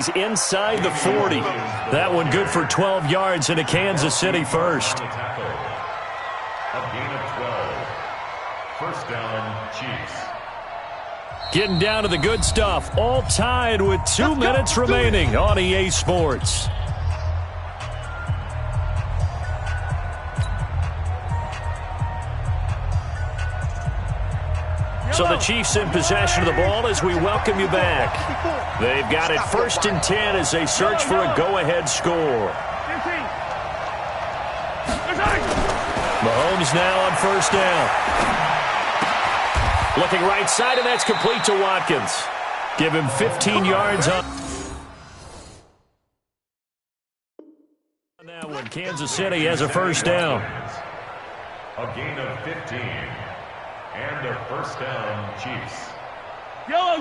He's inside the 40. That one good for 12 yards into Kansas City first. A gain of 12. First down, Chiefs. Getting down to the good stuff. All tied with 2 minutes remaining on EA Sports. So the Chiefs in possession of the ball as we welcome you back. They've got it 1st and 10 as they search for a go-ahead score. Mahomes now on 1st down. Looking right side, and that's complete to Watkins. Give him 15 yards on that one. Kansas City has a 1st down. A gain of 15. And a 1st down, Chiefs. Yellow.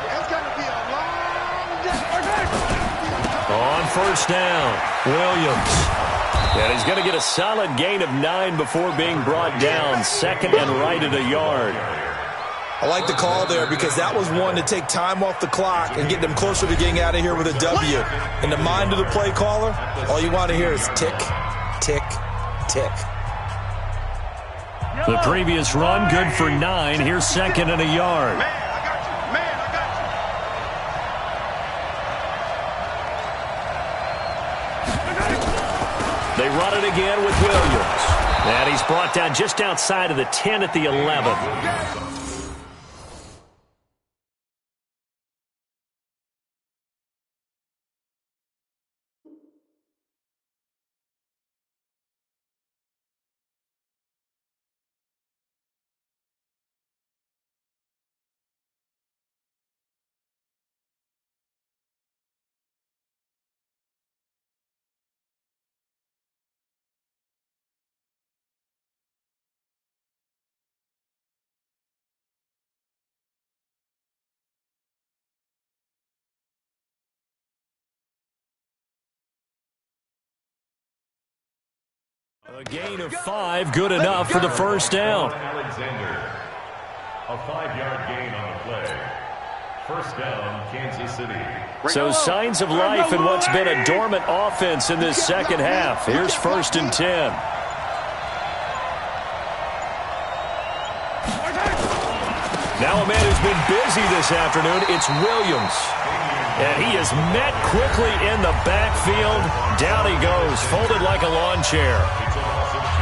It's going to be a long day. On 1st down, Williams. And he's going to get a solid gain of 9 before being brought down. 2nd and right at a yard. I like the call there because that was one to take time off the clock and get them closer to getting out of here with a W. In the mind of the play caller, all you want to hear is tick, tick, tick. The previous run, good for 9. Here's 2nd and a yard. Man, I got you. They run it again with Williams. And he's brought down just outside of the 10 at the 11. A gain of 5, good enough for the 1st down. Alexander. A 5-yard gain on the play. 1st down, Kansas City. So signs of life in what's been a dormant offense in this 2nd half. Here's 1st and 10. Now a man who's been busy this afternoon, it's Williams. And he is met quickly in the backfield. Down he goes, folded like a lawn chair.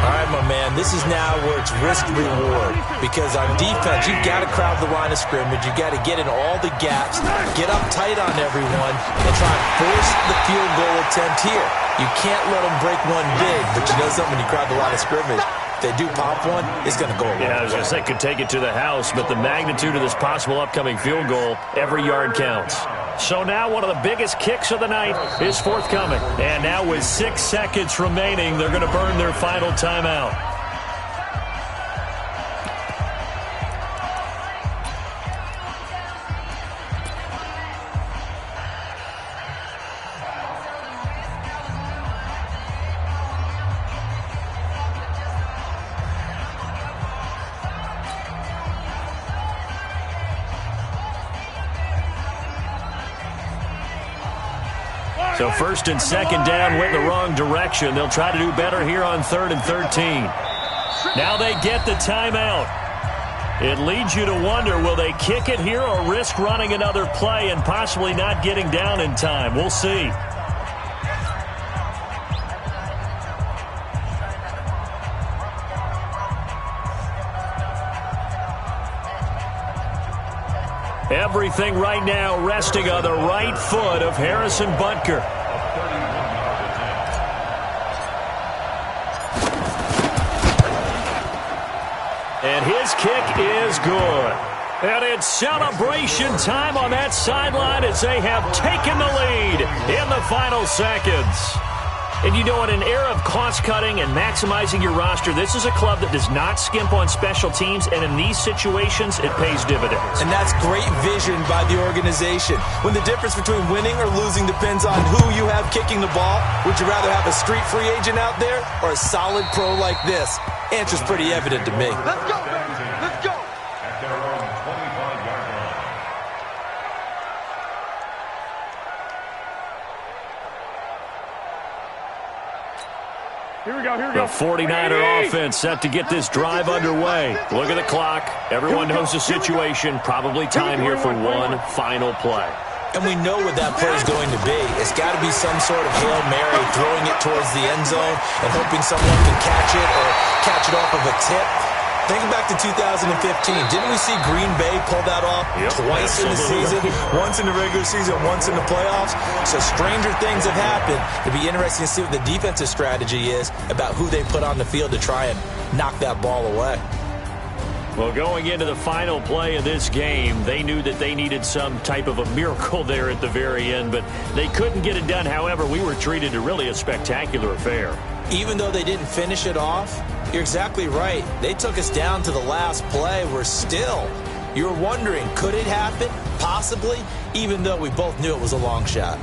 All right, my man, this is now where it's risk-reward. Because on defense, you've got to crowd the line of scrimmage. You've got to get in all the gaps, get up tight on everyone, and try and force the field goal attempt here. You can't let them break one big, but you know something, when you crowd the line of scrimmage, if they do pop one, it's going to go away. Yeah, I was going to say, could take it to the house, but the magnitude of this possible upcoming field goal, every yard counts. So now one of the biggest kicks of the night is forthcoming. And now with 6 seconds remaining, they're going to burn their final timeout. So 1st and 2nd down went in the wrong direction. They'll try to do better here on 3rd and 13. Now they get the timeout. It leads you to wonder, will they kick it here or risk running another play and possibly not getting down in time? We'll see. Everything right now resting on the right foot of Harrison Butker. And his kick is good. And it's celebration time on that sideline as they have taken the lead in the final seconds. And you know, in an era of cost-cutting and maximizing your roster, this is a club that does not skimp on special teams, and in these situations, it pays dividends. And that's great vision by the organization. When the difference between winning or losing depends on who you have kicking the ball, would you rather have a street free agent out there or a solid pro like this? Answer's pretty evident to me. Let's go, baby. Let's go. At their own 25-yard line. The 49er offense set to get this drive underway. Look at the clock. Everyone knows the situation. Probably time here for one final play. And we know what that play is going to be. It's got to be some sort of Hail Mary, throwing it towards the end zone and hoping someone can catch it or catch it off of a tip. Think back to 2015. Didn't we see Green Bay pull that off twice in the season? Once in the regular season, once in the playoffs. So stranger things have happened. It'd be interesting to see what the defensive strategy is about who they put on the field to try and knock that ball away. Well, going into the final play of this game, they knew that they needed some type of a miracle there at the very end, but they couldn't get it done. However, we were treated to really a spectacular affair. Even though they didn't finish it off, you're exactly right. They took us down to the last play. We're still, you're wondering, could it happen? Possibly, even though we both knew it was a long shot.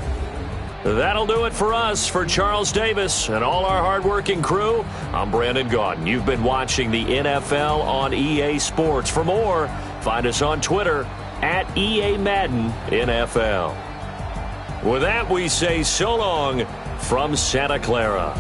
That'll do it for us. For Charles Davis and all our hardworking crew, I'm Brandon Gaudin. You've been watching the NFL on EA Sports. For more, find us on Twitter at EA Madden NFL. With that, we say so long from Santa Clara.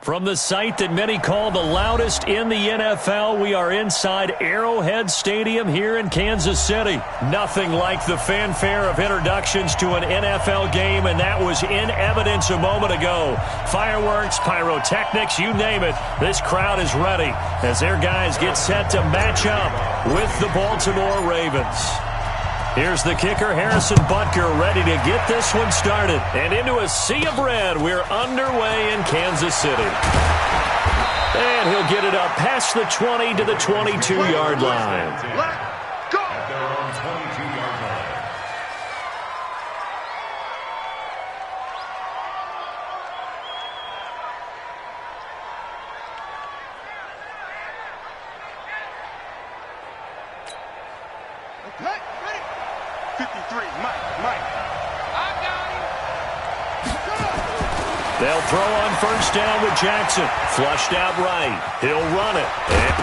From the site that many call the loudest in the NFL, we are inside Arrowhead Stadium here in Kansas City. Nothing like the fanfare of introductions to an NFL game, and that was in evidence a moment ago. Fireworks, pyrotechnics, you name it. This crowd is ready as their guys get set to match up with the Baltimore Ravens. Here's the kicker, Harrison Butker, ready to get this one started. And into a sea of red, we're underway in Kansas City. And he'll get it up past the 20 to the 22-yard line. At their own 22-yard line. Okay, ready? 53, Mike. I got him. They'll throw on first down with Jackson. Flushed out right. He'll run it. And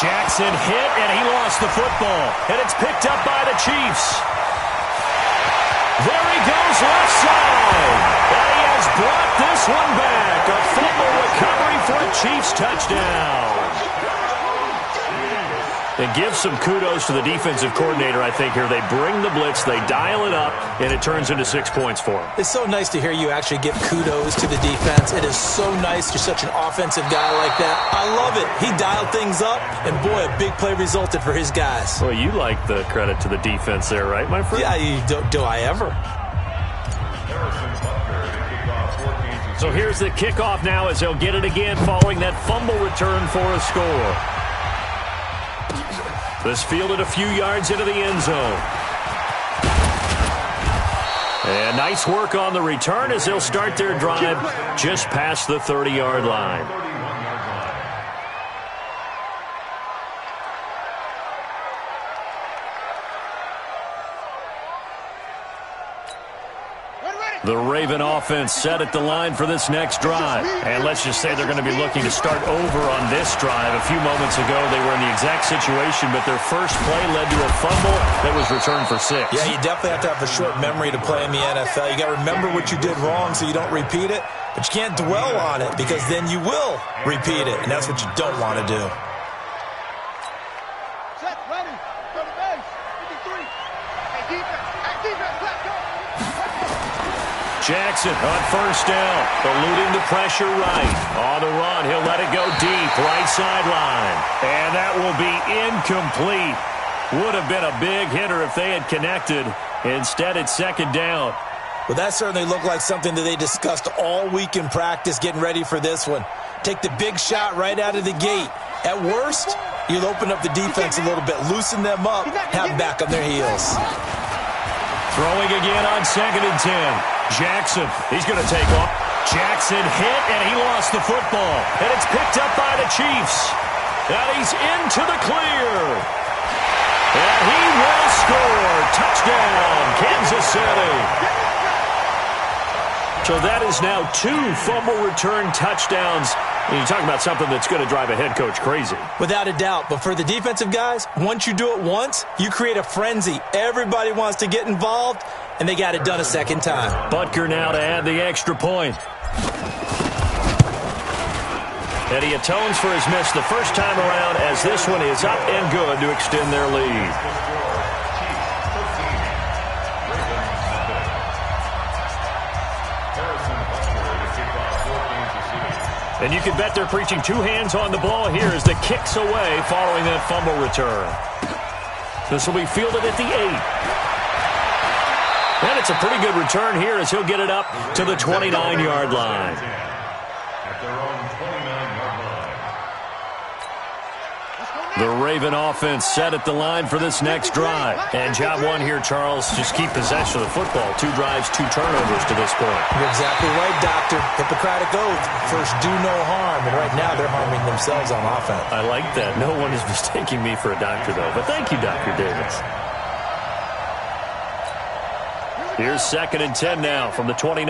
Jackson hit, and he lost the football. And it's picked up by the Chiefs. There he goes left side. And he has brought this one back. A fumble recovery for a Chiefs touchdown. And give some kudos to the defensive coordinator, I think, here. They bring the blitz, they dial it up, and it turns into 6 points for them. It's so nice to hear you actually give kudos to the defense. It is so nice. You're such an offensive guy like that. I love it. He dialed things up, and boy, a big play resulted for his guys. Well, you like the credit to the defense there, right, my friend? Yeah, do I ever? So here's the kickoff now as they'll get it again following that fumble return for a score. This fielded a few yards into the end zone. And nice work on the return as they'll start their drive just past the 30-yard line. The Raven offense set at the line for this next drive. And let's just say they're going to be looking to start over on this drive. A few moments ago, they were in the exact situation, but their first play led to a fumble that was returned for 6. Yeah, you definitely have to have a short memory to play in the NFL. You got to remember what you did wrong so you don't repeat it, but you can't dwell on it because then you will repeat it, and that's what you don't want to do. Set, ready, go to base, 53. Hey, defense, let's go. Jackson on first down, eluding the pressure right. On the run, he'll let it go deep, right sideline. And that will be incomplete. Would have been a big hitter if they had connected. Instead, it's second down. Well, that certainly looked like something that they discussed all week in practice getting ready for this one. Take the big shot right out of the gate. At worst, you'll open up the defense a little bit, loosen them up, have them back on their heels. Throwing again on 2nd and 10. Jackson, he's going to take off. Jackson hit, and he lost the football. And it's picked up by the Chiefs. And he's into the clear. And he will score. Touchdown, Kansas City. So that is now 2 fumble return touchdowns. And you're talking about something that's going to drive a head coach crazy. Without a doubt. But for the defensive guys, once you do it once, you create a frenzy. Everybody wants to get involved, and they got it done a second time. Butker now to add the extra point. And he atones for his miss the first time around as this one is up and good to extend their lead. And you can bet they're preaching 2 hands on the ball here as the kick's away following that fumble return. This will be fielded at the 8. And it's a pretty good return here as he'll get it up to the 29-yard line. At their own 29-yard line. The Raven offense set at the line for this next drive. And job one here, Charles, just keep possession of the football. 2 drives, 2 turnovers to this point. You're exactly right, Doctor. Hippocratic oath. First, do no harm. And right now, they're harming themselves on offense. I like that. No one is mistaking me for a doctor, though. But thank you, Dr. Davis. Here's 2nd and 10 now from the 29.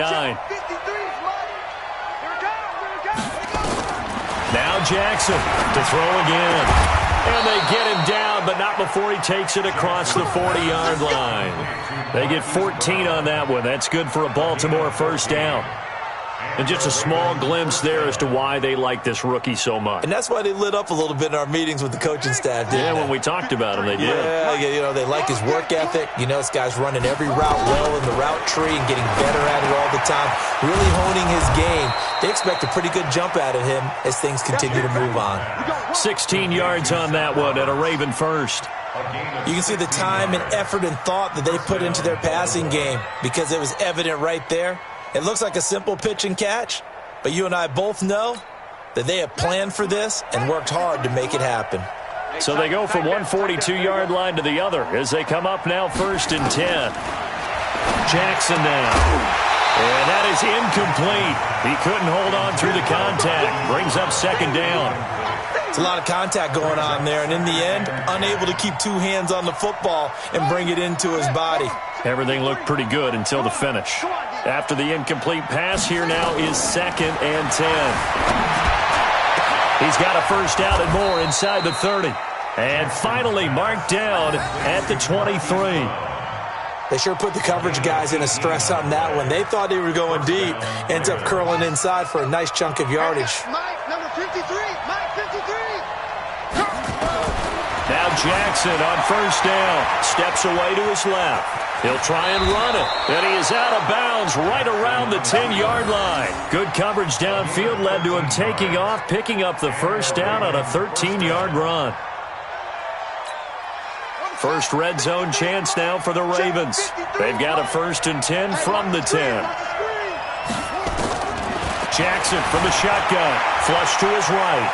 Now Jackson to throw again. And they get him down, but not before he takes it across the 40-yard line. They get 14 on that one. That's good for a Baltimore first down. And just a small glimpse there as to why they like this rookie so much. And that's why they lit up a little bit in our meetings with the coaching staff, didn't they? When we talked about him, they did. Yeah, they like his work ethic. This guy's running every route well in the route tree and getting better at it all the time, really honing his game. They expect a pretty good jump out of him as things continue to move on. 16 yards on that one and a Raven first. You can see the time and effort and thought that they put into their passing game because it was evident right there. It looks like a simple pitch and catch, but you and I both know that they have planned for this and worked hard to make it happen. So they go from one 42-yard line to the other as they come up now 1st and 10. Jackson now. And that is incomplete. He couldn't hold on through the contact. Brings up 2nd down. It's a lot of contact going on there, and in the end, unable to keep 2 hands on the football and bring it into his body. Everything looked pretty good until the finish. After the incomplete pass, here now is 2nd and 10. He's got a 1st down and more inside the 30. And finally marked down at the 23. They sure put the coverage guys in a stress on that one. They thought they were going deep. Ends up curling inside for a nice chunk of yardage. Mike, number 53. Mike, 53. Now Jackson on 1st down. Steps away to his left. He'll try and run it. And he is out of bounds right around the 10-yard line. Good coverage downfield led to him taking off, picking up the 1st down on a 13-yard run. First red zone chance now for the Ravens. They've got a 1st and 10 from the 10. Jackson from the shotgun. Flush to his right.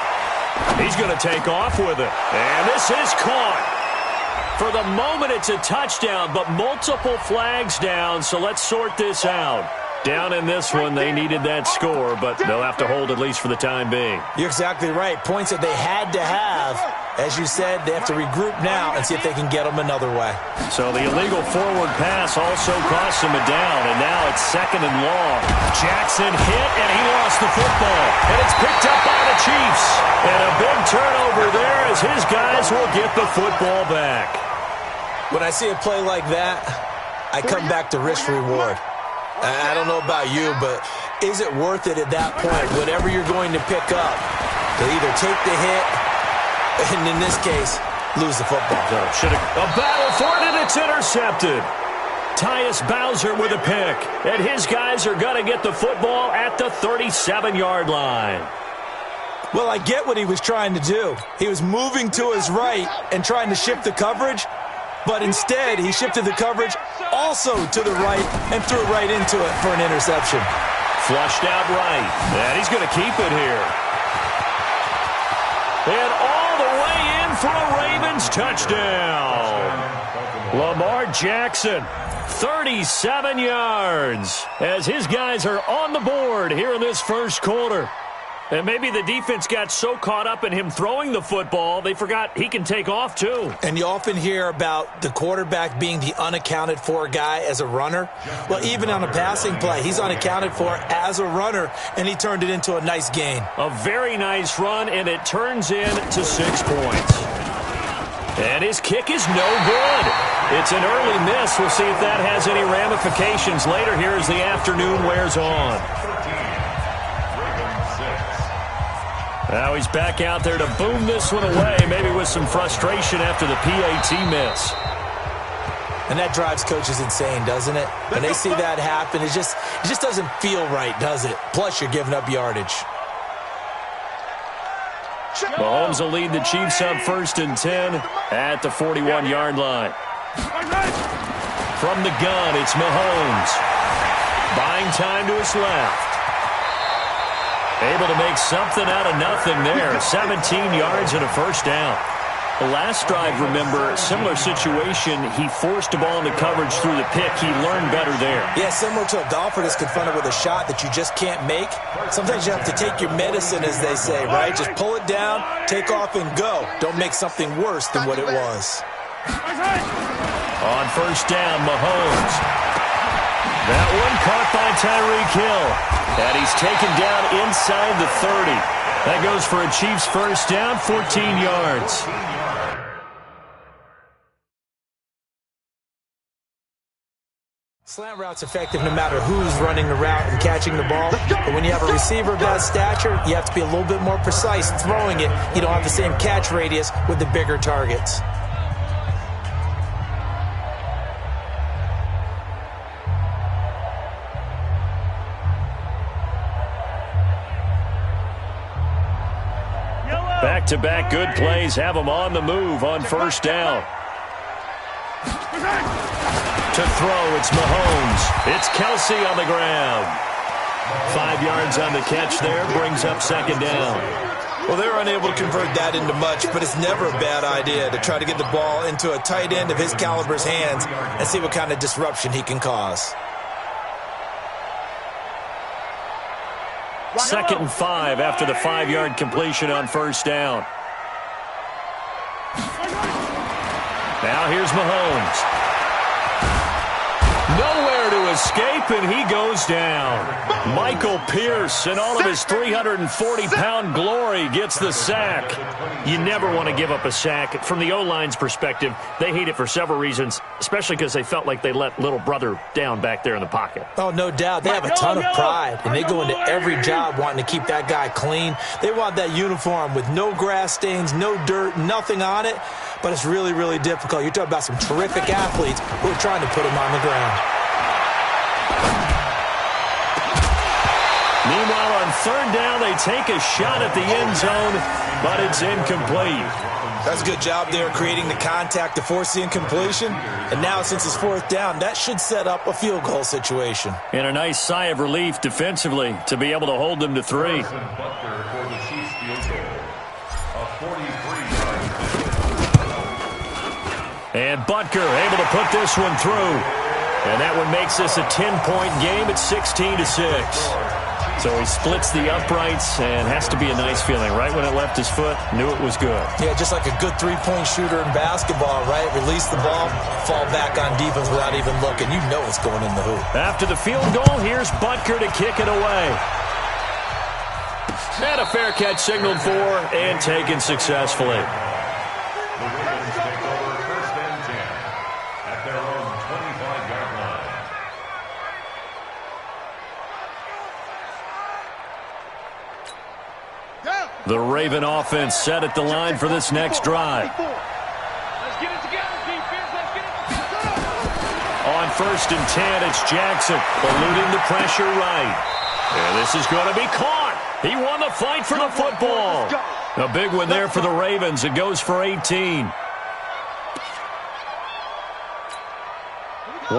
He's going to take off with it. And this is caught. For the moment, it's a touchdown, but multiple flags down, so let's sort this out. Down in this one, they needed that score, but they'll have to hold at least for the time being. You're exactly right. Points that they had to have. As you said, they have to regroup now and see if they can get them another way. So the illegal forward pass also cost him a down, and now it's 2nd and long. Jackson hit, and he lost the football. And it's picked up by the Chiefs. And a big turnover there as his guys will get the football back. When I see a play like that, I come back to risk-reward. I don't know about you, but is it worth it at that point, whatever you're going to pick up, to either take the hit, and in this case, lose the football? A battle for it, and it's intercepted. Tyus Bowser with a pick, and his guys are going to get the football at the 37-yard line. Well, I get what he was trying to do. He was moving to his right and trying to shift the coverage, but instead he shifted the coverage also to the right and threw it right into it for an interception. Flushed out right, and he's going to keep it here. And all the way in for a Ravens touchdown. Lamar Jackson, 37 yards, as his guys are on the board here in this 1st quarter. And maybe the defense got so caught up in him throwing the football, they forgot he can take off too. And you often hear about the quarterback being the unaccounted for guy as a runner. Well, even on a passing play, he's unaccounted for as a runner, and he turned it into a nice gain. A very nice run, and it turns into 6 points. And his kick is no good. It's an early miss. We'll see if that has any ramifications later here as the afternoon wears on. Now he's back out there to boom this one away, maybe with some frustration after the PAT miss. And that drives coaches insane, doesn't it? When they see that happen, it just doesn't feel right, does it? Plus, you're giving up yardage. Mahomes will lead the Chiefs up 1st and 10 at the 41-yard line. From the gun, it's Mahomes. Buying time to his left. Able to make something out of nothing there. 17 yards and a 1st down. The last drive, remember, similar situation. He forced the ball into coverage through the pick. He learned better there. Yeah, similar to a golfer that's confronted with a shot that you just can't make. Sometimes you have to take your medicine, as they say, right? Just pull it down, take off, and go. Don't make something worse than what it was. On 1st down, Mahomes. That one caught by Tyreek Hill. And he's taken down inside the 30. That goes for a Chiefs 1st down, 14 yards. slant route's effective no matter who's running the route and catching the ball. But when you have a receiver of that stature, you have to be a little bit more precise throwing it. You don't have the same catch radius with the bigger targets. Back-to-back good plays have them on the move on first down. To throw, it's Mahomes. It's Kelsey on the ground. 5 yards on the catch there, brings up second down. Well, they were unable to convert that into much, but it's never a bad idea to try to get the ball into a tight end of his caliber's hands and see what kind of disruption he can cause. 2nd and 5 after the 5-yard completion on first down. Now here's Mahomes. Nowhere to escape, and he goes down. Michael Pierce, in all of his 340-pound glory, gets the sack. You never want to give up a sack. From the O-line's perspective, they hate it for several reasons, especially because they felt like they let little brother down back there in the pocket. Oh, no doubt. They have a ton of pride, and they go into every job wanting to keep that guy clean. They want that uniform with no grass stains, no dirt, nothing on it. But it's really, really difficult. You're talking about some terrific athletes who are trying to put him on the ground. Meanwhile, on third down, they take a shot at the end zone, but it's incomplete. That's a good job there creating the contact to force the incompletion. And now, since it's fourth down, that should set up a field goal situation. And a nice sigh of relief defensively to be able to hold them to 3. And Butker able to put this one through. And that one makes this a 10-point game at 16-6. So he splits the uprights and has to be a nice feeling. Right when it left his foot, knew it was good. Yeah, just like a good three-point shooter in basketball, right? Release the ball, fall back on defense without even looking. You know it's going in the hoop. After the field goal, here's Butker to kick it away. And a fair catch signaled for and taken successfully. The Raven offense set at the line for this next drive. Let's get it together, defense. Let's get it. On 1st and 10, it's Jackson eluding the pressure right. And this is going to be caught. He won the fight for the football. A big one there for the Ravens. It goes for 18.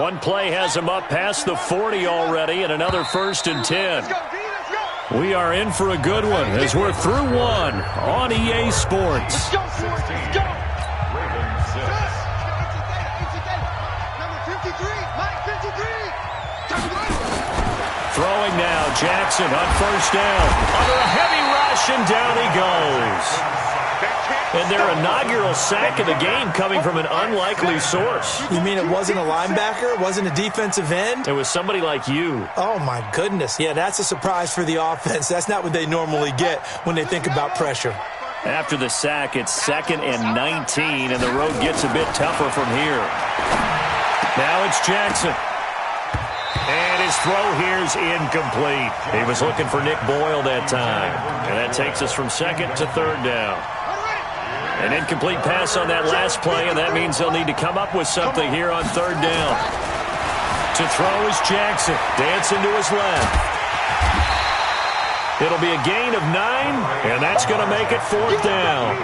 One play has him up past the 40 already, and another 1st and 10. We are in for a good one as we're through one on EA Sports. Let's go. Number 53, Mike 53. Throwing now, Jackson on 1st down. Under a heavy rush, and down he goes. And their inaugural sack of the game coming from an unlikely source. You mean it wasn't a linebacker? It wasn't a defensive end? It was somebody like you. Oh, my goodness. Yeah, that's a surprise for the offense. That's not what they normally get when they think about pressure. After the sack, it's 2nd and 19, and the road gets a bit tougher from here. Now it's Jackson. And his throw here's incomplete. He was looking for Nick Boyle that time. And that takes us from 2nd to 3rd down. An incomplete pass on that last play, and that means they'll need to come up with something here on 3rd down. To throw is Jackson. Dancing to his left. It'll be a gain of 9, and that's going to make it 4th down.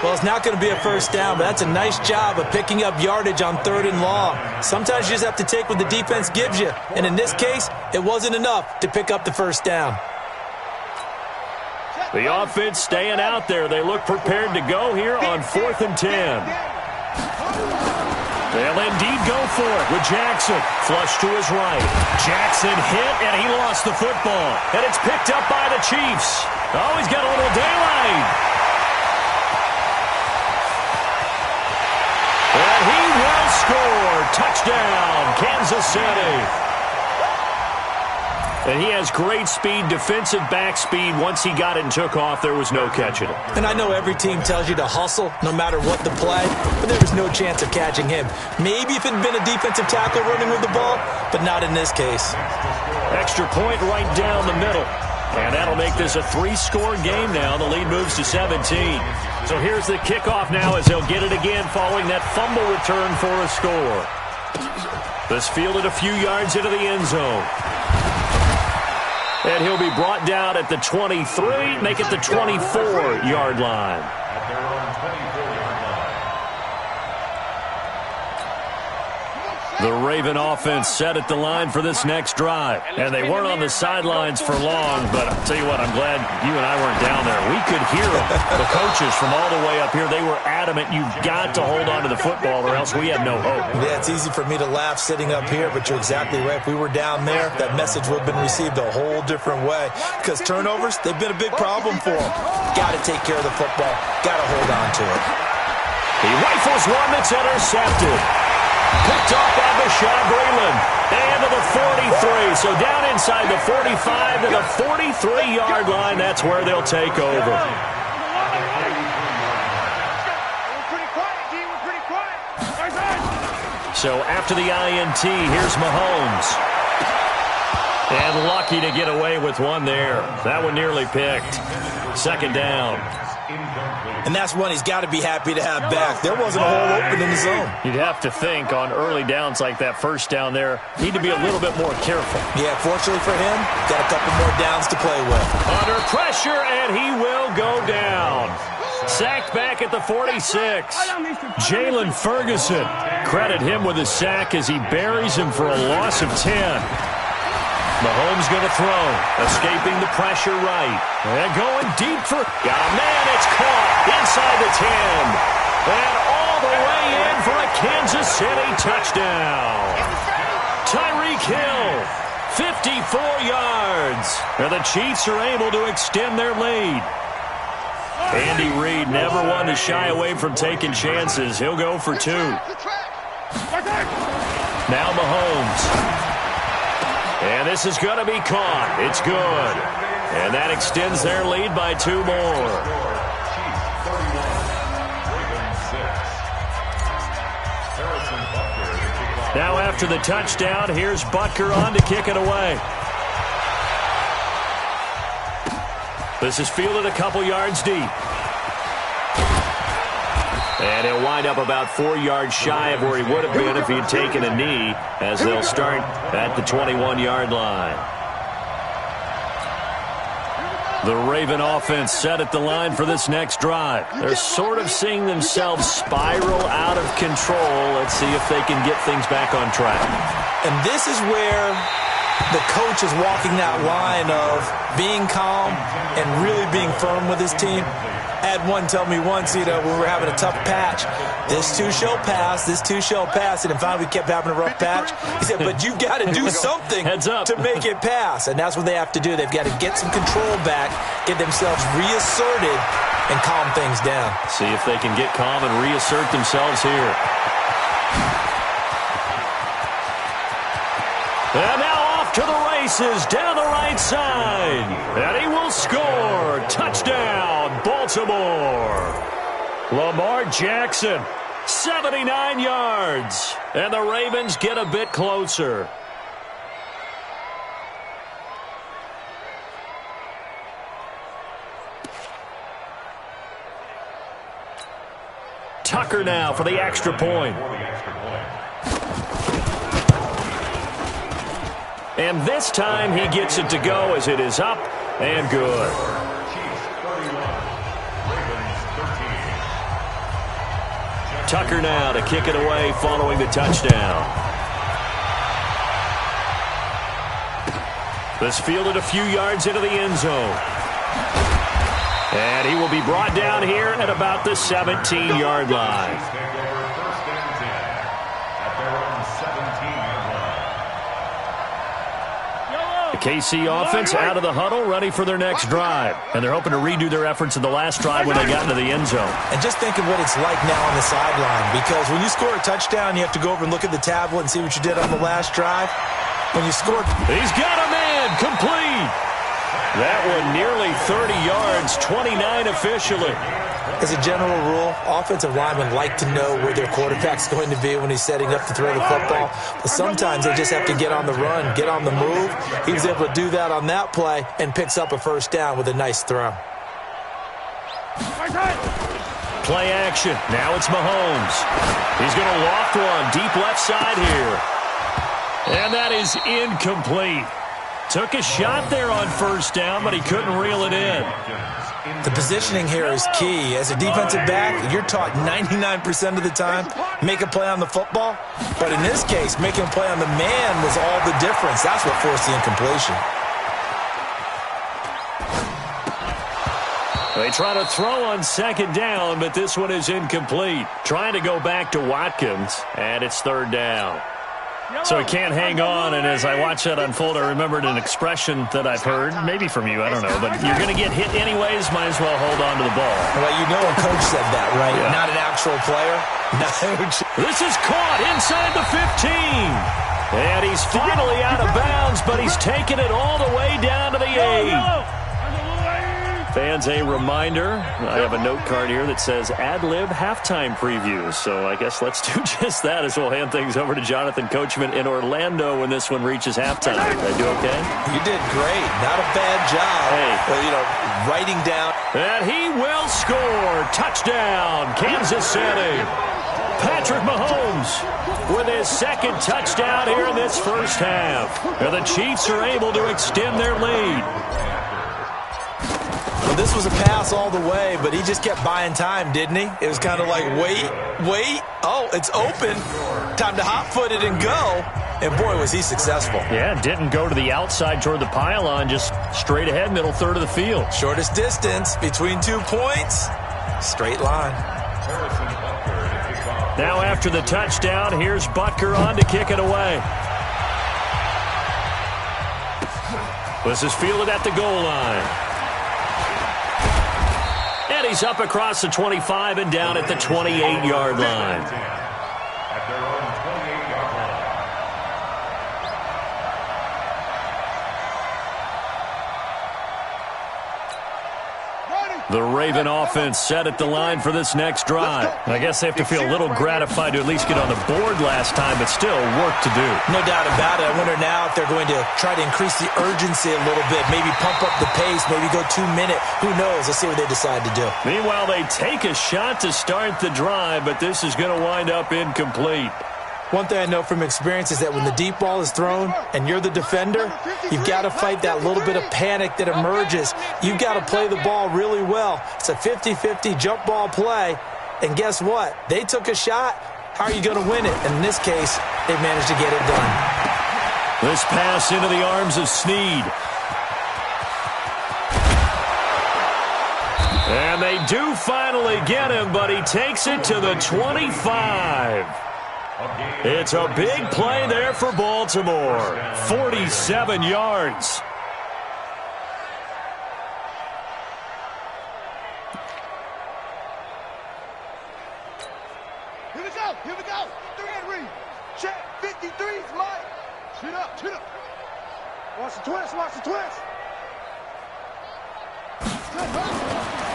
Well, it's not going to be a 1st down, but that's a nice job of picking up yardage on 3rd and long. Sometimes you just have to take what the defense gives you, and in this case, it wasn't enough to pick up the 1st down. The offense staying out there. They look prepared to go here on 4th and 10. They'll indeed go for it with Jackson. Flush to his right. Jackson hit, and he lost the football. And it's picked up by the Chiefs. Oh, he's got a little daylight. And he will score. Touchdown, Kansas City. And he has great speed, defensive back speed. Once he got it and took off, there was no catching it. And I know every team tells you to hustle no matter what the play, but there was no chance of catching him. Maybe if it had been a defensive tackle running with the ball, but not in this case. Extra point right down the middle. And that'll make this a 3-score game now. The lead moves to 17. So here's the kickoff now as they'll get it again following that fumble return for a score. This fielded a few yards into the end zone. And he'll be brought down at the 23, make it the 24-yard line. At their own 24-yard line. The Raven offense set at the line for this next drive. And they weren't on the sidelines for long, but I'll tell you what, I'm glad you and I weren't down there. We could hear them. The coaches from all the way up here, they were adamant, you've got to hold on to the football or else we have no hope. Yeah, it's easy for me to laugh sitting up here, but you're exactly right. If we were down there, that message would have been received a whole different way. Because turnovers, they've been a big problem for them. Got to take care of the football. Got to hold on to it. He rifles one that's intercepted. Picked off by Bashaud Breeland. And to the 43. So down inside the 45 to the 43-yard line. That's where they'll take over. So after the INT, here's Mahomes. And lucky to get away with one there. That one nearly picked. Second down. And that's one he's got to be happy to have back. There wasn't a hole open in the zone. You'd have to think on early downs like that first down there, need to be a little bit more careful. Yeah, fortunately for him, got a couple more downs to play with. Under pressure, and he will go down. Sacked back at the 46. Jalen Ferguson. Credit him with a sack as he buries him for a loss of 10. Mahomes going to throw. Escaping the pressure right. And going deep for... Got a man. It's caught inside the 10. And all the way in for a Kansas City touchdown. Tyreek Hill, 54 yards. And the Chiefs are able to extend their lead. Andy Reid never one to shy away from taking chances. He'll go for 2. Now Mahomes. And this is going to be caught. It's good. And that extends their lead by 2 more. Now after the touchdown, here's Butker on to kick it away. This is fielded a couple yards deep. And he'll wind up about 4 yards shy of where he would have been if he had taken a knee, as they'll start at the 21-yard line. The Raven offense set at the line for this next drive. They're sort of seeing themselves spiral out of control. Let's see if they can get things back on track. And this is where the coach is walking that line of being calm and really being firm with his team. I had one tell me once, when we were having a tough patch, this too shall pass, this too shall pass. And finally we kept having a rough patch. He said, but you've got to do something to make it pass. And that's what they have to do. They've got to get some control back, get themselves reasserted, and calm things down. See if they can get calm and reassert themselves here. And now off to the races down the right side. And he will score. Touchdown, Baltimore. Lamar Jackson, 79 yards. And the Ravens get a bit closer. Tucker now for the extra point. And this time he gets it to go as it is up and good. Tucker now to kick it away following the touchdown. This fielded a few yards into the end zone. And he will be brought down here at about the 17-yard line. The KC offense out of the huddle, ready for their next drive. And they're hoping to redo their efforts in the last drive when they got into the end zone. And just think of what it's like now on the sideline, because when you score a touchdown, you have to go over and look at the tablet and see what you did on the last drive. When you score... He's got a man! and complete. That one nearly 30 yards, 29 officially. As a general rule, offensive linemen like to know where their quarterback's going to be when he's setting up to throw the football. But sometimes they just have to get on the run, get on the move. He was able to do that on that play and picks up a first down with a nice throw. Play action. Now it's Mahomes. He's going to loft one deep left side here. And that is incomplete. Took a shot there on first down, but he couldn't reel it in. The positioning here is key. As a defensive back, you're taught 99% of the time, make a play on the football. But in this case, making a play on the man was all the difference. That's what forced the incompletion. They try to throw on second down, but this one is incomplete. Trying to go back to Watkins, and it's third down. So he can't hang on, and as I watch that unfold, I remembered an expression that I've heard, maybe from you, I don't know, but you're going to get hit anyways, might as well hold on to the ball. Well, you know a coach said that, right? Yeah. Not an actual player. This is caught inside the 15. And he's finally out of bounds, but he's taken it all the way down to the 8. Fans, a reminder, I have a note card here that says ad-lib halftime preview. So I guess let's do just that as we'll hand things over to Jonathan Coachman in Orlando when this one reaches halftime. Did I do okay? You did great. Not a bad job. Hey. Writing down. And he will score. Touchdown, Kansas City. Patrick Mahomes with his second touchdown here in this first half. And the Chiefs are able to extend their lead. Well, this was a pass all the way, but he just kept buying time, didn't he? It was kind of like, wait. Oh, it's open. Time to hot-foot it and go. And, boy, was he successful. Yeah, didn't go to the outside toward the pylon, just straight ahead, middle third of the field. Shortest distance between 2 points. Straight line. Now after the touchdown, here's Butker on to kick it away. This is fielded at the goal line. And he's up across the 25 and down at the 28-yard line. At their own 28-yard line. The Raven offense set at the line for this next drive. I guess they have to feel a little gratified to at least get on the board last time, but still work to do. No doubt about it. I wonder now if they're going to try to increase the urgency a little bit, maybe pump up the pace, maybe go 2 minute. Who knows? Let's see what they decide to do. Meanwhile, they take a shot to start the drive, but this is going to wind up incomplete. One thing I know from experience is that when the deep ball is thrown and you're the defender, you've got to fight that little bit of panic that emerges. You've got to play the ball really well. It's a 50-50 jump ball play. And guess what? They took a shot. How are you going to win it? And in this case, they managed to get it done. This pass into the arms of Snead. And they do finally get him, but he takes it to the 25. It's a big play there for Baltimore. 47 yards. Here we go. Here we go. 3-8 read. Check. 53's Mike. Shoot up. Shoot up. Watch the twist. Watch the twist.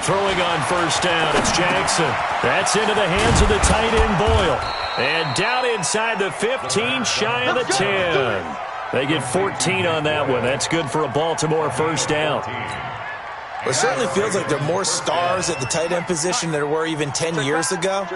Throwing on first down, it's Jackson. That's into the hands of the tight end Boyle. And down inside the 15, shy of the 10. They get 14 on that one. That's good for a Baltimore first down. Well, it certainly feels like there are more stars at the tight end position than there were even 10 years ago.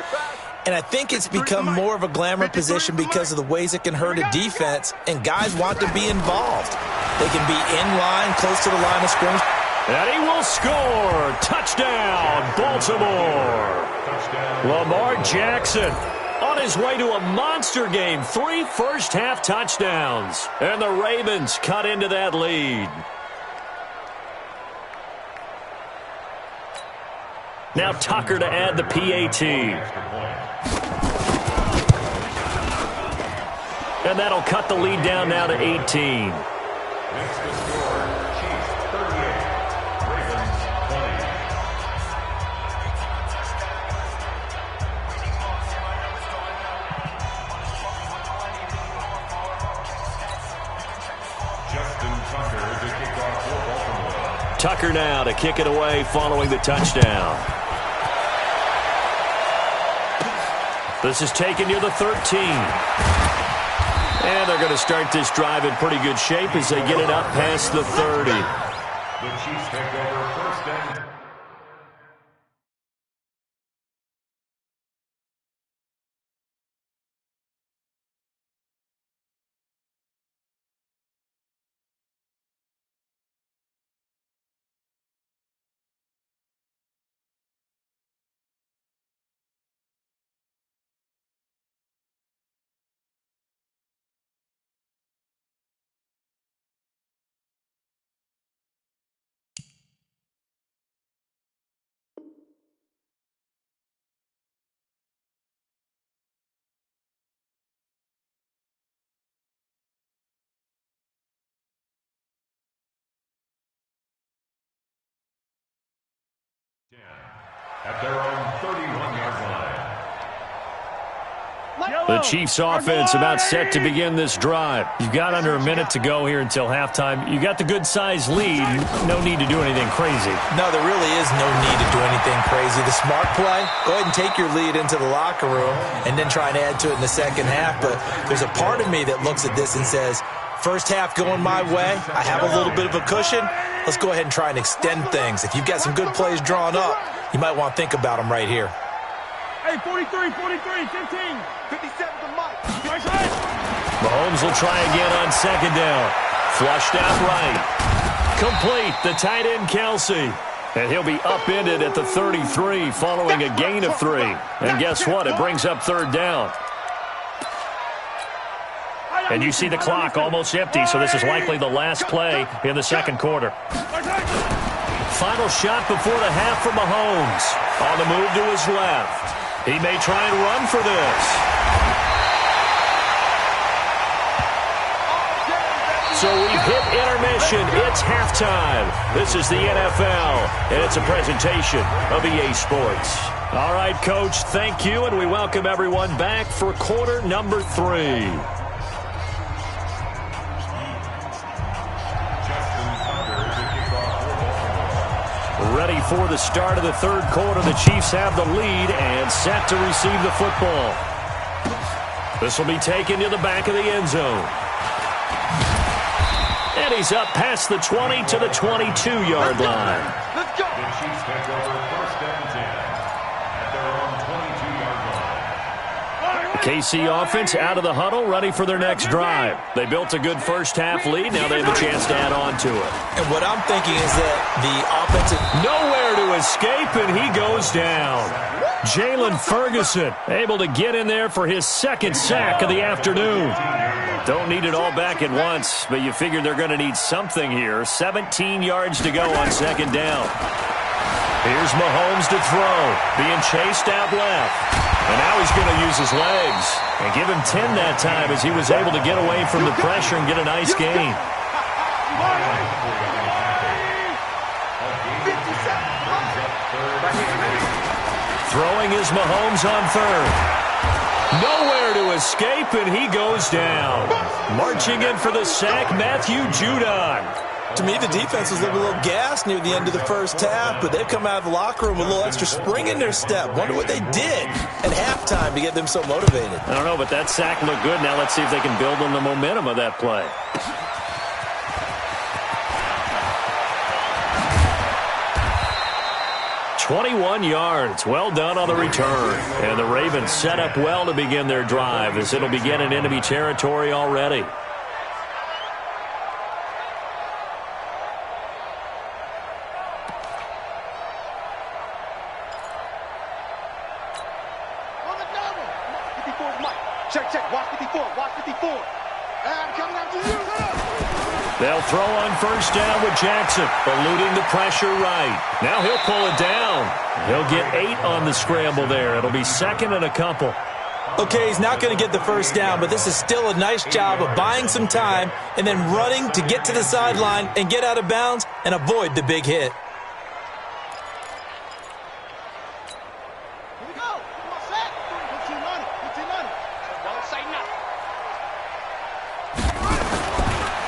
And I think it's become more of a glamour position because of the ways it can hurt a defense, and guys want to be involved. They can be in line, close to the line of scrimmage. And he will score. Touchdown, Baltimore. Lamar Jackson on his way to a monster game. 3 first-half touchdowns. And the Ravens cut into that lead. Now Tucker to add the PAT. And that'll cut the lead down now to 18. Tucker now to kick it away following the touchdown. This is taken near the 13. And they're going to start this drive in pretty good shape as they get it up past the 30. The Chiefs take over first and at their own 31-yard line. The Chiefs offense about set to begin this drive. You've got under a minute to go here until halftime. You got the good-sized lead. No need to do anything crazy. No, there really is no need to do anything crazy. The smart play, go ahead and take your lead into the locker room and then try and add to it in the second half. But there's a part of me that looks at this and says, first half going my way, I have a little bit of a cushion. Let's go ahead and try and extend things. If you've got some good plays drawn up, you might want to think about them right here. Hey, 43, 43, 15, 57 to Mike. Mahomes will try again on second down. Flushed out right. Complete, the tight end Kelsey. And he'll be upended at the 33 following a gain of 3. And guess what? It brings up third down. And you see the clock almost empty, so this is likely the last play in the second quarter. Final shot before the half for Mahomes. On the move to his left. He may try and run for this. So we've hit intermission. It's halftime. This is the NFL, and it's a presentation of EA Sports. All right, Coach, thank you, and we welcome everyone back for quarter number 3. Ready for the start of the third quarter. The Chiefs have the lead and set to receive the football. This will be taken to the back of the end zone. And he's up past the 20 to the 22-yard line. Let's go. The Chiefs take over first and 10 at their own 22-yard line. KC offense out of the huddle, ready for their next drive. They built a good first half lead. Now they have a chance to add on to it. And what I'm thinking is that the offensive... Nowhere to escape, and he goes down. Jalen Ferguson able to get in there for his second sack of the afternoon. Don't need it all back at once, but you figure they're going to need something here. 17 yards to go on second down. Here's Mahomes to throw, being chased out left. And now he's going to use his legs and give him 10 that time as he was able to get away from the pressure and get a nice gain. Throwing is Mahomes on third. Nowhere to escape, and he goes down. Marching in for the sack, Matthew Judon. To me, the defense was looking a little gassed near the end of the first half, but they've come out of the locker room with a little extra spring in their step. Wonder what they did at halftime to get them so motivated. I don't know, but that sack looked good. Now let's see if they can build on the momentum of that play. "21 yards. Well done on the return. And the Ravens set up well to begin their drive as it'll begin in enemy territory already. They'll throw on first down with Jackson, eluding the pressure right. Now he'll pull it down. He'll get 8 on the scramble there. It'll be second and a couple. Okay, he's not going to get the first down, but this is still a nice job of buying some time and then running to get to the sideline and get out of bounds and avoid the big hit.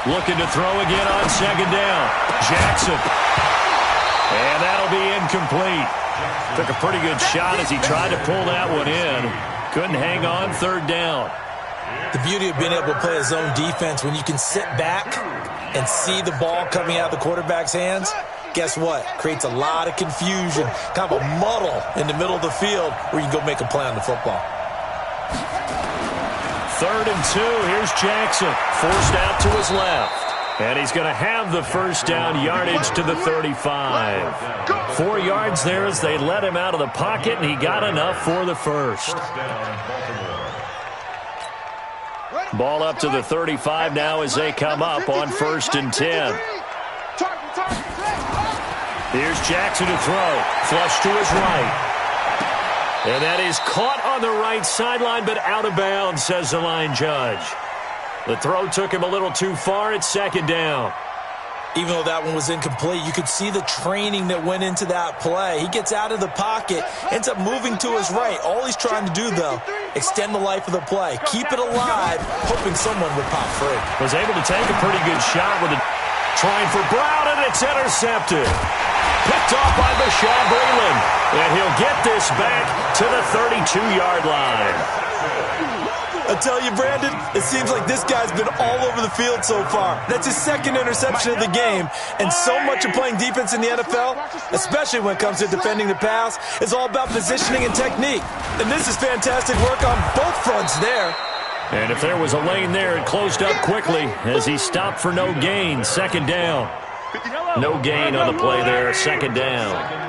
Looking to throw again on second down. Jackson. And that'll be incomplete. Took a pretty good shot as he tried to pull that one in. Couldn't hang on third down. The beauty of being able to play a zone defense when you can sit back and see the ball coming out of the quarterback's hands, guess what? Creates a lot of confusion, kind of a muddle in the middle of the field where you can go make a play on the football. 3rd and 2. Here's Jackson. Forced out to his left. And he's going to have the first down yardage to the 35. 4 yards there as they let him out of the pocket, and he got enough for the first. Ball up to the 35 now as they come up on 1st and 10. Here's Jackson to throw. Flush to his right. And that is caught on the right sideline, but out of bounds, says the line judge. The throw took him a little too far. It's 2nd down. Even though that one was incomplete, you could see the training that went into that play. He gets out of the pocket, ends up moving to his right. All he's trying to do, though, extend the life of the play. Keep it alive, hoping someone would pop free. Was able to take a pretty good shot with it. Trying for Brown, and it's intercepted. Picked off by Bashaud Breeland. And he'll get this back to the 32-yard line. I tell you, Brandon, it seems like this guy's been all over the field so far. That's his 2nd interception of the game. And so much of playing defense in the NFL, especially when it comes to defending the pass, is all about positioning and technique. And this is fantastic work on both fronts there. And if there was a lane there, it closed up quickly as he stopped for no gain. 2nd down. No gain on the play there. 2nd down.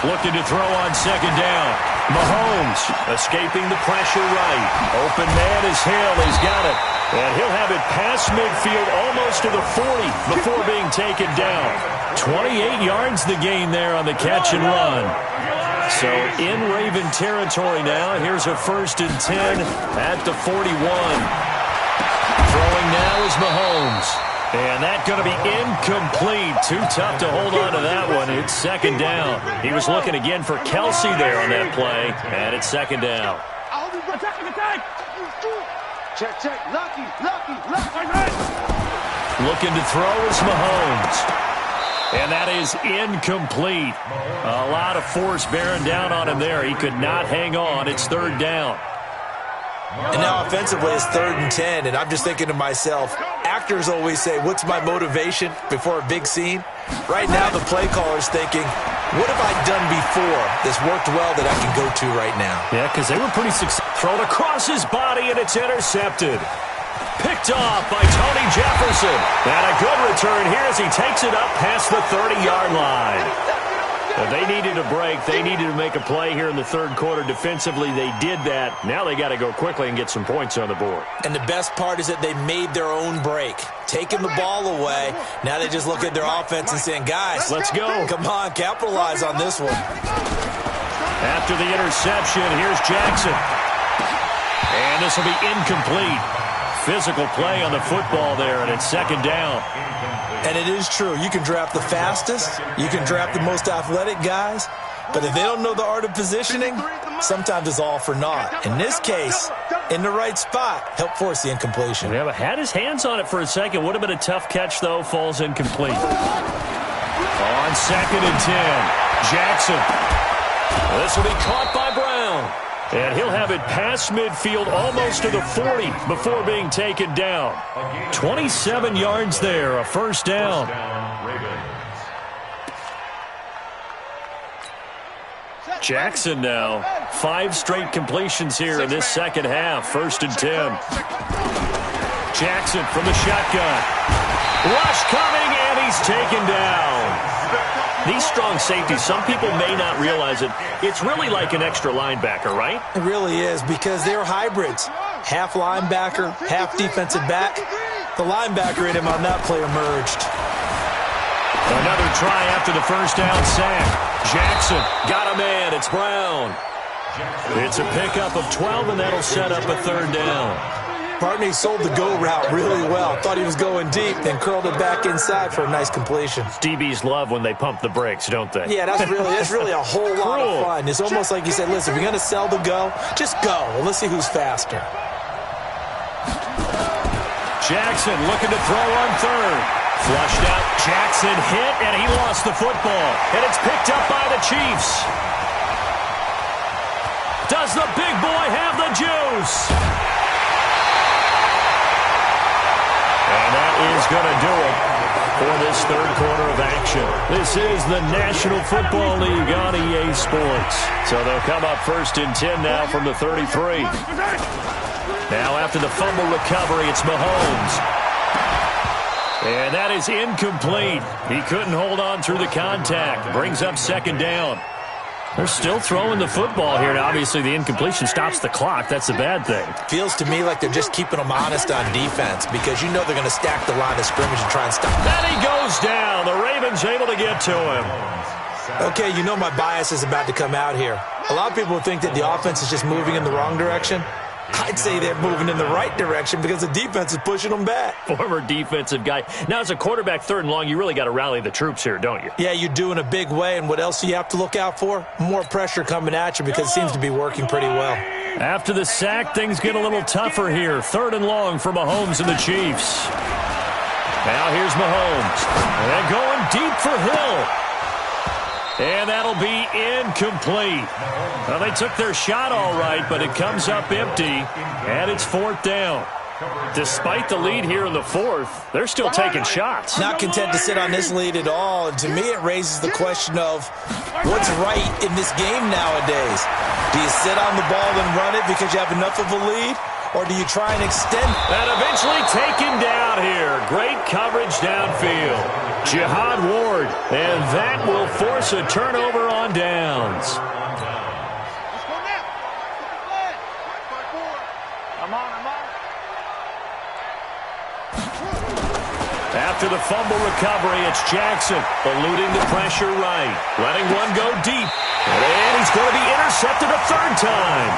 Looking to throw on 2nd down. Mahomes escaping the pressure right. Open man is Hill. He's got it. And he'll have it past midfield almost to the 40 before being taken down. 28 yards the gain there on the catch and run. So in Raven territory now. Here's a 1st and 10 at the 41. Throwing now is Mahomes. And that's going to be incomplete. Too tough to hold on to that one. It's 2nd down. He was looking again for Kelsey there on that play. And it's 2nd down. Check. Lucky. Looking to throw is Mahomes. And that is incomplete. A lot of force bearing down on him there. He could not hang on. It's 3rd down. And now offensively it's 3rd and 10, and I'm just thinking to myself, actors always say, what's my motivation before a big scene? Right now the play caller's thinking, what have I done before that's worked well that I can go to right now? Yeah, because they were pretty successful. Thrown across his body, and it's intercepted. Picked off by Tony Jefferson. And a good return here as he takes it up past the 30-yard line. They needed a break. They needed to make a play here in the 3rd quarter. Defensively, they did that. Now they got to go quickly and get some points on the board. And the best part is that they made their own break. Taking the ball away. Now they just look at their offense and saying, guys, let's go. Come on, capitalize on this one. After the interception, here's Jackson. And this will be incomplete. Physical play on the football there, and it's 2nd down. And it is true. You can draft the fastest. You can draft the most athletic guys. But if they don't know the art of positioning, sometimes it's all for naught. In this case, in the right spot, help force the incompletion. Yeah, but had his hands on it for a second. Would have been a tough catch, though. Falls incomplete. On 2nd and 10, Jackson. This will be caught by Brown. And he'll have it past midfield almost to the 40 before being taken down. 27 yards there, a 1st down. Jackson now, 5 straight completions here in this 2nd half. 1st and 10. Jackson from the shotgun. Rush coming, and he's taken down. These strong safeties, some people may not realize it. It's really like an extra linebacker, right? It really is, because they're hybrids. Half linebacker, half defensive back. The linebacker in him on that play emerged. Another try after the 1st down sack. Jackson got a man. It's Brown. It's a pickup of 12, and that'll set up a 3rd down. partner. He sold the go route really well. Thought he was going deep, then curled it back inside for a nice completion. DBs love when they pump the brakes, don't they? Yeah, that's really a whole lot of fun. It's almost like you said, listen, if you're going to sell the go, just go. Well, let's see who's faster. Jackson looking to throw on third. Flushed out. Jackson hit, and he lost the football. And it's picked up by the Chiefs. Does the big boy have the juice? And that is going to do it for this third quarter of action. This is the National Football League on EA Sports. So they'll come up first and 10 now from the 33. Now after the fumble recovery, it's Mahomes. And that is incomplete. He couldn't hold on through the contact. Brings up second down. They're still throwing the football here. Now, obviously, the incompletion stops the clock. That's the bad thing. Feels to me like they're just keeping them honest on defense because you know they're going to stack the line of scrimmage and try and stop him. And he goes down. The Ravens able to get to him. Okay, you know my bias is about to come out here. A lot of people think that the offense is just moving in the wrong direction. I'd say they're moving in the right direction because the defense is pushing them back. Former defensive guy. Now, as a quarterback, third and long, you really got to rally the troops here, don't you? Yeah, you do in a big way. And what else do you have to look out for? More pressure coming at you because it seems to be working pretty well. After the sack, things get a little tougher here. Third and long for Mahomes and the Chiefs. Now here's Mahomes. And going deep for Hill. And that'll be incomplete. Well, they took their shot all right, but it comes up empty, and it's fourth down. Despite the lead here in the fourth, they're still taking shots. Not content to sit on this lead at all, and to me it raises the question of what's right in this game nowadays. Do you sit on the ball and run it because you have enough of a lead, or do you try and extend? And eventually taken down here. Great coverage downfield. Jihad Ward, and that will force a turnover on downs. Let's go now. I'm on. After the fumble recovery, it's Jackson eluding the pressure right. Letting one go deep. And he's going to be intercepted a third time.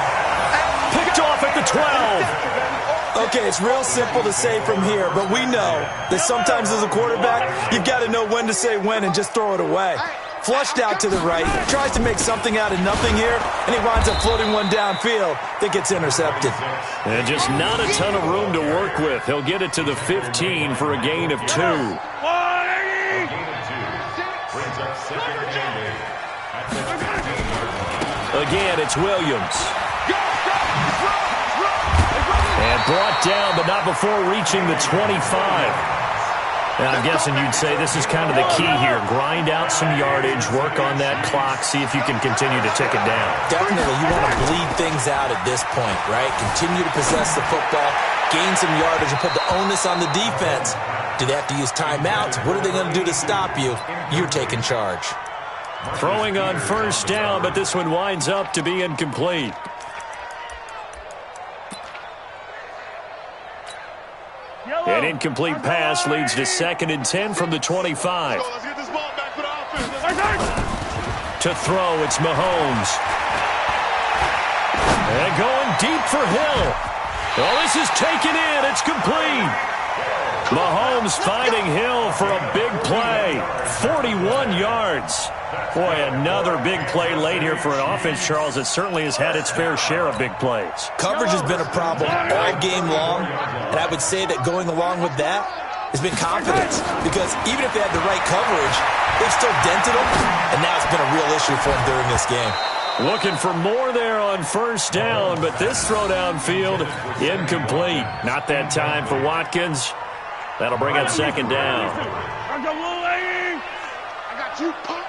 Picked off at the 12. Okay, it's real simple to say from here, but we know that sometimes as a quarterback, you've got to know when to say when and just throw it away. Flushed out to the right, tries to make something out of nothing here, and he winds up floating one downfield that gets intercepted. And just not a ton of room to work with. He'll get it to the 15 for a gain of 2. Again, it's Williams. And brought down, but not before reaching the 25. And I'm guessing you'd say this is kind of the key here. Grind out some yardage, work on that clock, see if you can continue to tick it down. Definitely, you want to bleed things out at this point, right? Continue to possess the football, gain some yardage, and put the onus on the defense. Do they have to use timeouts? What are they going to do to stop you? You're taking charge. Throwing on first down, but this one winds up to be incomplete. An incomplete pass leads to 2nd and 10 from the 25. Let's get this ball back for the offense. To throw, it's Mahomes. And going deep for Hill. Oh, this is taken in. It's complete. Mahomes finding Hill for a big play. 41 yards. Boy, another big play late here for an offense, Charles, that certainly has had its fair share of big plays. Coverage has been a problem all game long, and I would say that going along with that has been confidence, because even if they had the right coverage, they've still dented them, and now it's been a real issue for them during this game. Looking for more there on first down, but this throw downfield incomplete. Not that time for Watkins. That'll bring up 2nd down. I got you, punk.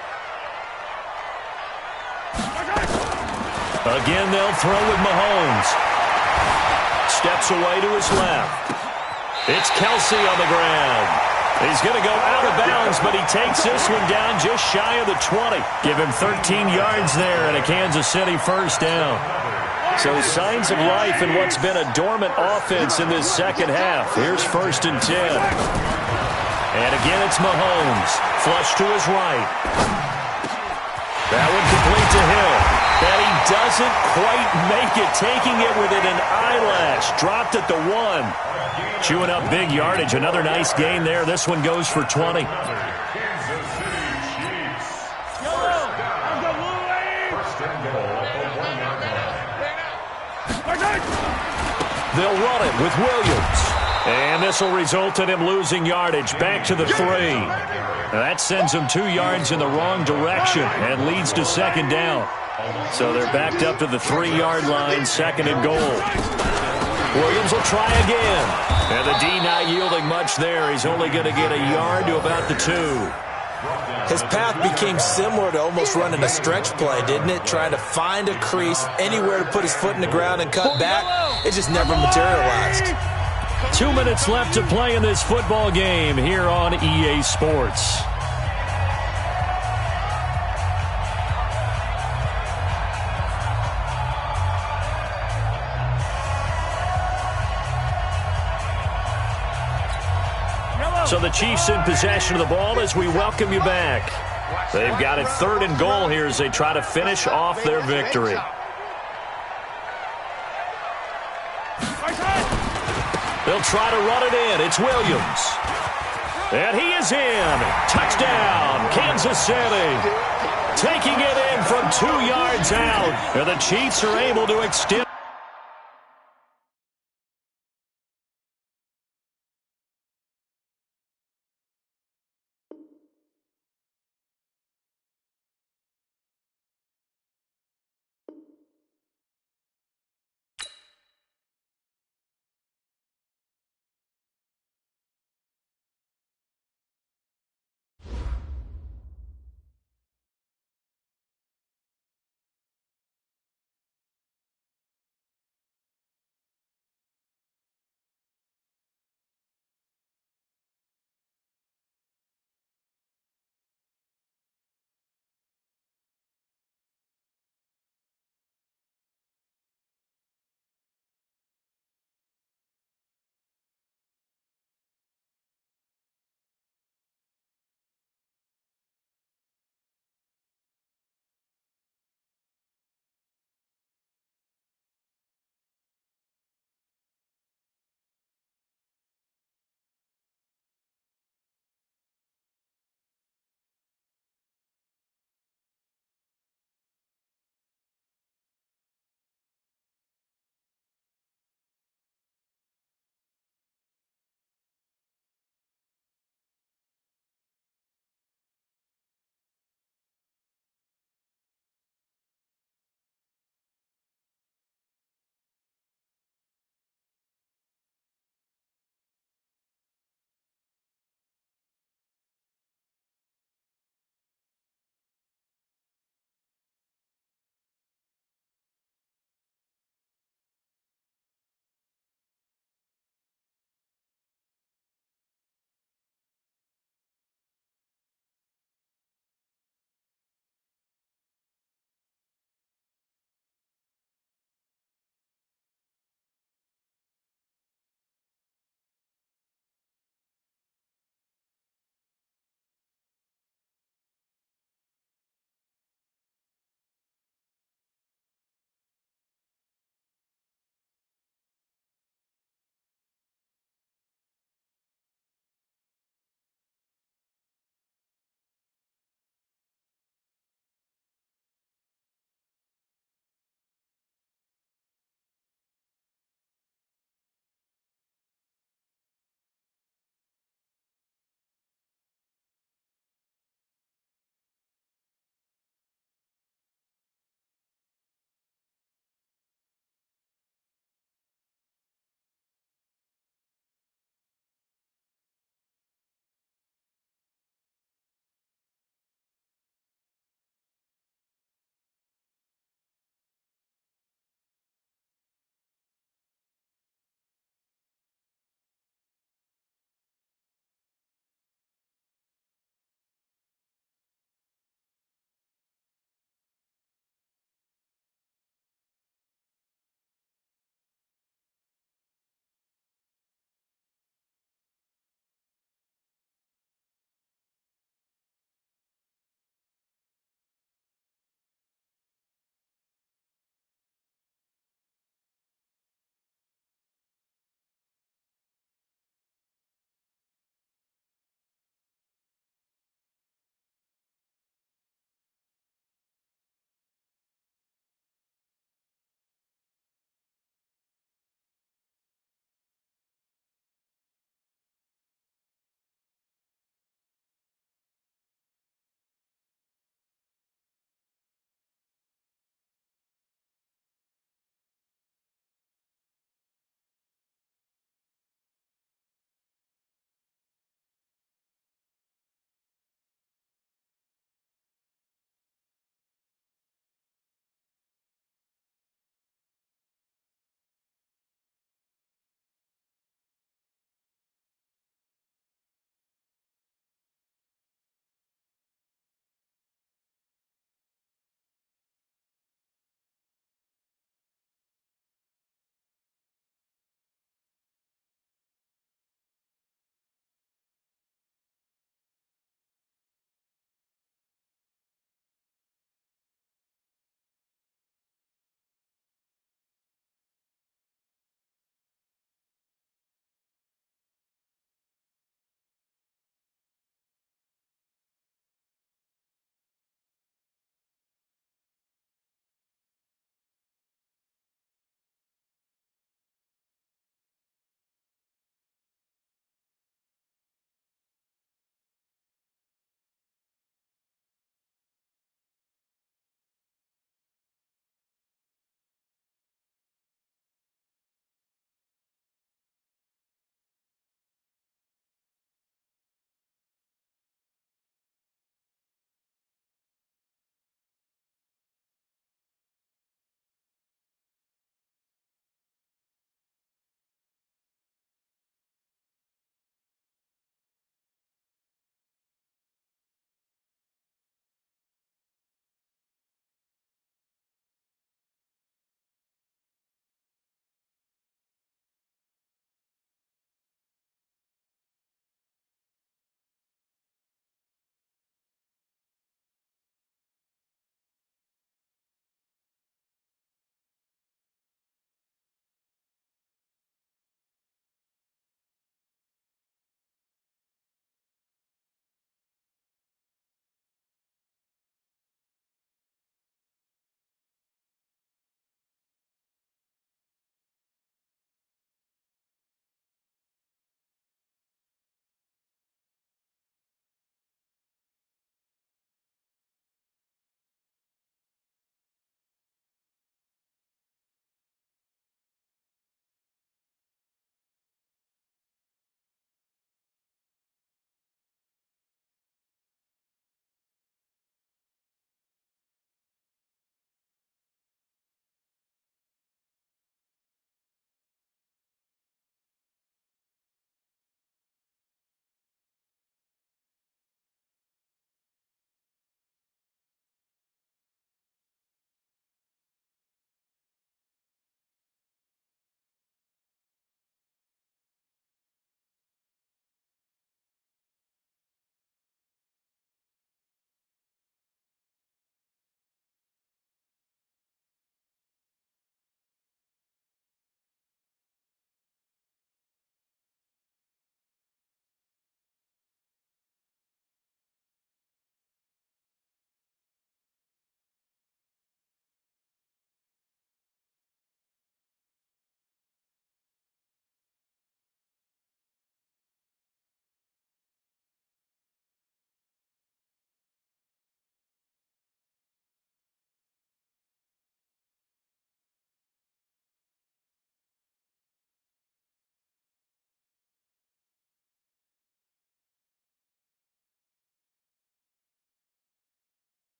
Again, they'll throw with Mahomes. Steps away to his left. It's Kelsey on the ground. He's going to go out of bounds, but he takes this one down just shy of the 20. Give him 13 yards there and a Kansas City first down. So signs of life in what's been a dormant offense in this second half. Here's 1st and 10. And again, it's Mahomes. Flush to his right. That one complete to Hill. And he doesn't quite make it, taking it within an eyelash. Dropped at the 1. Chewing up big yardage. Another nice gain there. This one goes for 20. They'll run it with Williams. And this will result in him losing yardage. Back to the 3. That sends him 2 yards in the wrong direction and leads to second down. So they're backed up to the 3-yard line, second and goal. Williams will try again. And the D not yielding much there. He's only going to get a yard to about the 2. His path became similar to almost running a stretch play, didn't it? Trying to find a crease, anywhere to put his foot in the ground and cut back. It just never materialized. 2 minutes left to play in this football game here on EA Sports. So the Chiefs in possession of the ball as we welcome you back. They've got it 3rd and goal here as they try to finish off their victory. They'll try to run it in. It's Williams. And he is in. Touchdown, Kansas City. Taking it in from 2 yards out. And the Chiefs are able to extend.